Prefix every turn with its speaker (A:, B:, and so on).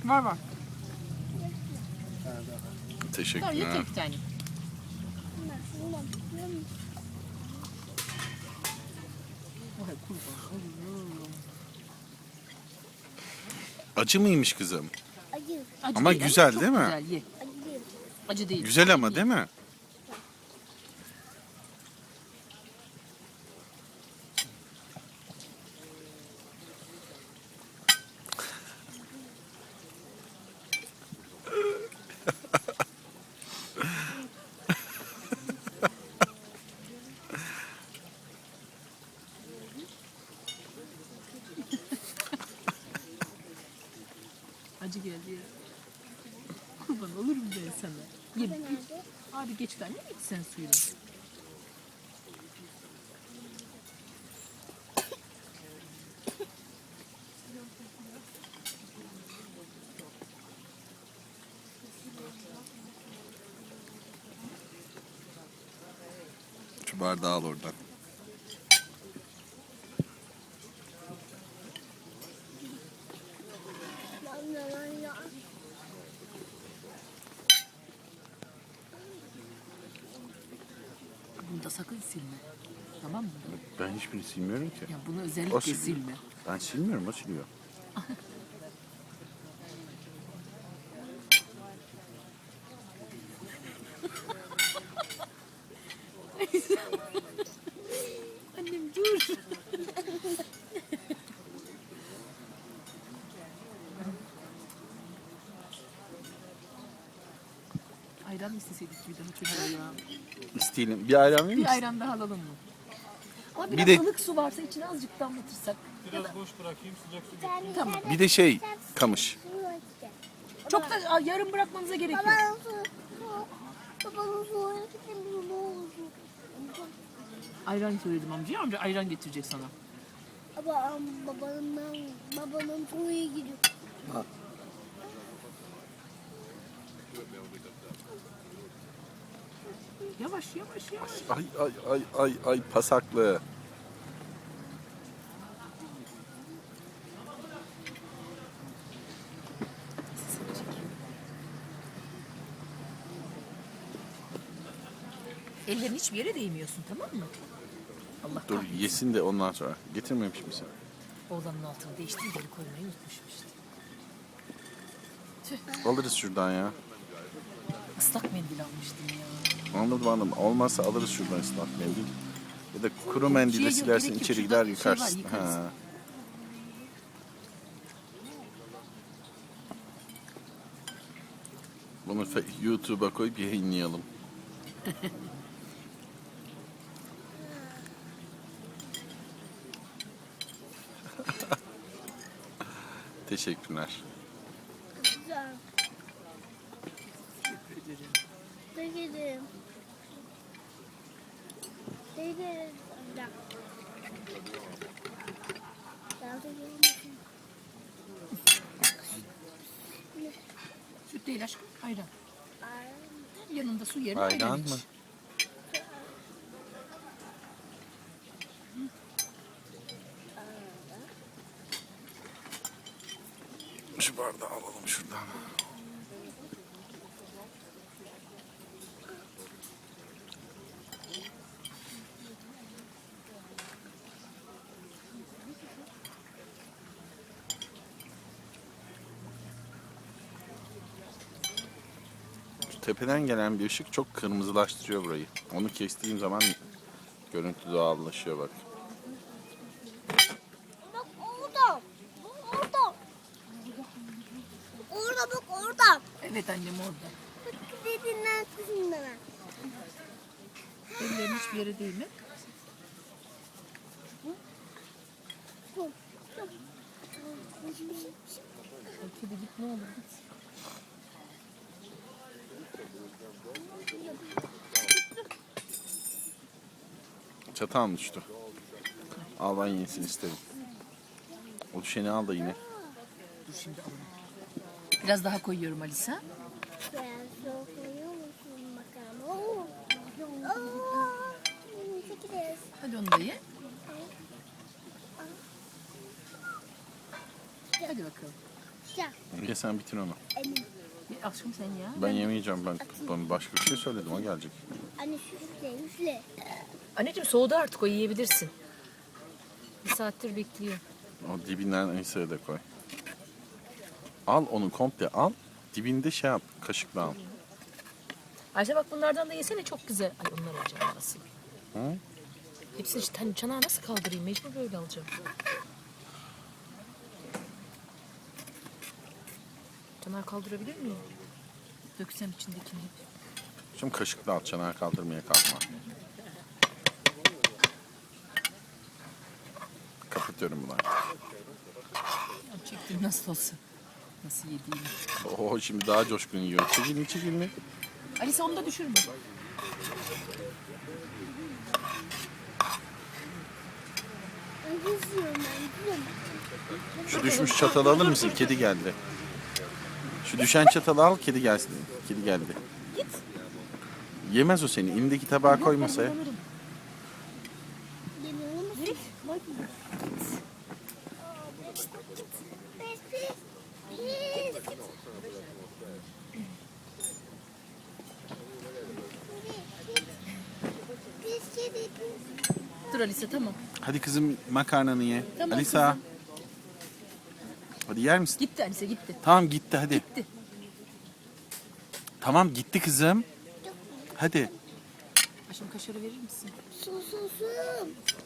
A: Var var.
B: Teşekkürler.
A: Yeter bir tane.
B: Acı mıymış kızım?
C: Acı.
A: Acı
B: Ama
A: değil,
B: güzel
A: çok
B: değil mi?
A: Güzel, ye.
C: Acı değil.
A: Acı değil.
B: Güzel ama değil mi?
A: Acı geldi ya. Kurban olurum ben sana. Ye. Abi geç tane iç sen suyunu.
B: Şu bardağı al oradan.
A: Bunu da sakın silme. Tamam mı?
B: Ben hiçbirini silmiyorum ki.
A: Ya bunu
B: O
A: özellikle
B: siliyor.
A: silme.
B: Ben silmiyorum, o siliyor.
A: Annem dur. Ayran isteseydik bir daha çocuğa ya.
B: İsteyelim. Bir ayran verir
A: Bir
B: misin?
A: ayran daha alalım mı? Ama biraz
B: de-
A: ılık su varsa içine azıcık damlatırsak.
D: Biraz boş bırakayım, sıcak su getireyim.
A: Tamam.
B: Bir de şey, kamış.
A: Çok da yarım bırakmanıza gerek yok.
C: Babanın soğuğunu ne oldu?
A: Ayran söyledim amcaya. Amca ayran getirecek sana.
C: Ama babanın soğuğu gidiyor.
A: Yavaş yavaş yavaş.
B: Ay pasaklı.
A: Ellerin hiçbir yere değmiyorsun, tamam mı? Allah
B: Dur
A: kahretsin.
B: yesin de ondan sonra. Getirmemiş misin?
A: Oğlanın altını değiştirip geri koymayı unutmuşum işte.
B: Alırız şuradan ya.
A: Islak mendil almıştım ya.
B: Anladım. Olmazsa alırız şuradan ıslak mendil. Ya da kuru mendille
A: yok,
B: silersin,
A: gerek yok.
B: içeri
A: Şurada
B: gider
A: şey var,
B: yıkarsın.
A: yıkarız.
B: Ha. Bunu YouTube'a koyup yayınlayalım. Teşekkürler.
C: Güzel. Teşekkür ederim.
A: Süt değil aşkım, ayran. Yanında su yerine
B: Ayran
A: ayran
B: mı?
A: iç.
B: Şu bardağı alalım şuradan. Şu tepeden gelen bir ışık çok kırmızılaştırıyor burayı. Onu kestiğim zaman görüntü doğallaşıyor bak.
C: Bak orada. Orada. Orada bak orada.
A: Evet annem orada.
C: Dediğin arkasında ben.
A: Ellerin hiçbir yere değme. Kedi git ne olur git.
B: Çatağım düştü. Al ben yenisini isterim. O düşeni al da yine.
A: Dur şimdi alalım. Biraz daha koyuyorum Alisa.
C: Biraz soğuk koyuyor musun bakalım? Oo. Çekiliriz.
A: Hadi onu da ye. Hadi bakalım.
B: Ye sen bitir onu.
A: Akşam sen ya.
B: Ben yemeyeceğim. Ben başka bir şey söyledim. O gelecek.
C: Anne üfle üfle.
A: Anneciğim soğudu artık, o yiyebilirsin. Bir saattir bekliyor.
B: O dibinden Anisa'ya da koy. Al onu komple al. Dibinde şey yap. Kaşıkla al.
A: Ayşe bak bunlardan da yesene, çok güzel. Ay onlar alacağım nasıl?
B: Hı?
A: Hepsini işte hani çanağa nasıl kaldırayım? Mecbur böyle alacağım. Çanağı kaldırabilir miyim? Döksem içindekini hep.
B: Şimdi kaşıkla al. Çanağı kaldırmaya kalkma. Kapatıyorum bunu.
A: Ya çektim nasıl olsa. Nasıl yediğimi.
B: Oo şimdi daha coşkun yiyor. Çekilin.
A: Alice onu da düşürme.
C: Ben kızıyorum ben.
B: Şu düşmüş çatalı alır mısın? Kedi geldi. Şu düşen çatalı al, kedi gelsin. Kedi geldi.
A: Git.
B: Yemez o seni. Elindeki tabağı koy masaya.
A: Ben alırım.
C: Geliyor musun?
A: Git. Bak.
C: Pis pis. Pis. Pis kedi pis.
A: Dur Alice, tamam.
B: Hadi kızım makarnanı ye.
A: Tamam
B: Alisa.
A: kızım.
B: Hadi yer misin?
A: Gitti Alice, gitti.
B: Tamam gitti hadi.
A: Gitti.
B: Tamam gitti kızım. Hadi.
A: Aşkım kaşarı verir misin?
C: Sus sus sus.